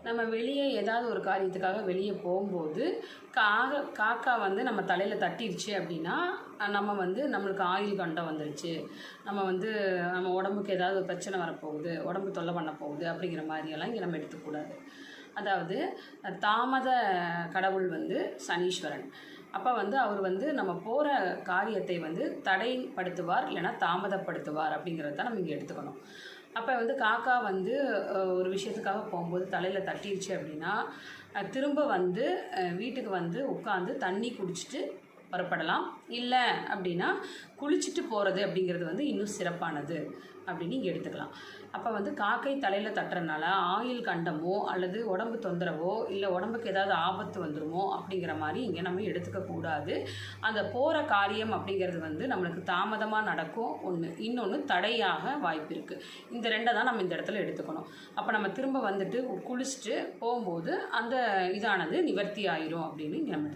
நம்ம வெளியே ஏதாவது ஒரு காரியத்துக்காக வெளியே போகும்போது காக்கா வந்து நம்ம தலையில் தட்டிடுச்சு அப்படின்னா நம்ம வந்து நம்மளுக்கு ஆயுள் கண்டம் வந்துருச்சு, நம்ம உடம்புக்கு ஏதாவது ஒரு பிரச்சனை வரப்போகுது, உடம்பு தொல்லை பண்ண போகுது அப்படிங்கிற மாதிரியெல்லாம் இங்கே நம்ம எடுத்துக்கூடாது. அதாவது தாமத கடவுள் வந்து சனீஸ்வரன். அப்போ அவர் நம்ம போகிற காரியத்தை தடைப்படுத்துவார், இல்லைன்னா தாமதப்படுத்துவார் அப்படிங்கிறத நம்ம இங்கே எடுத்துக்கணும். அப்போ காக்கா ஒரு விஷயத்துக்காக போகும்போது தலையில் தட்டிடுச்சு அப்படின்னா திரும்ப வீட்டுக்கு உட்காந்து தண்ணி குடிச்சிட்டு புறப்படலாம். இல்லை அப்படின்னா குளிச்சுட்டு போகிறது அப்படிங்கிறது இன்னும் சிறப்பானது அப்படின்னு இங்கே எடுத்துக்கலாம். அப்போ காக்கை தலையில் தட்டுறதுனால ஆயுள் கண்டமோ அல்லது உடம்பு தொந்தரவோ இல்லை உடம்புக்கு ஏதாவது ஆபத்து வந்துடுமோ அப்படிங்கிற மாதிரி இங்கே நம்ம எடுத்துக்கக்கூடாது. அந்த போகிற காரியம் அப்படிங்கிறது நம்மளுக்கு தாமதமாக நடக்கும் ஒன்று, இன்னொன்று தடையாக வாய்ப்பு இருக்குது. இந்த ரெண்டை தான் நம்ம இந்த இடத்துல எடுத்துக்கணும். அப்போ நம்ம திரும்ப குளிச்சுட்டு போகும்போது அந்த இதானது நிவர்த்தி ஆயிரும் அப்படின்னு இங்கே நம்ம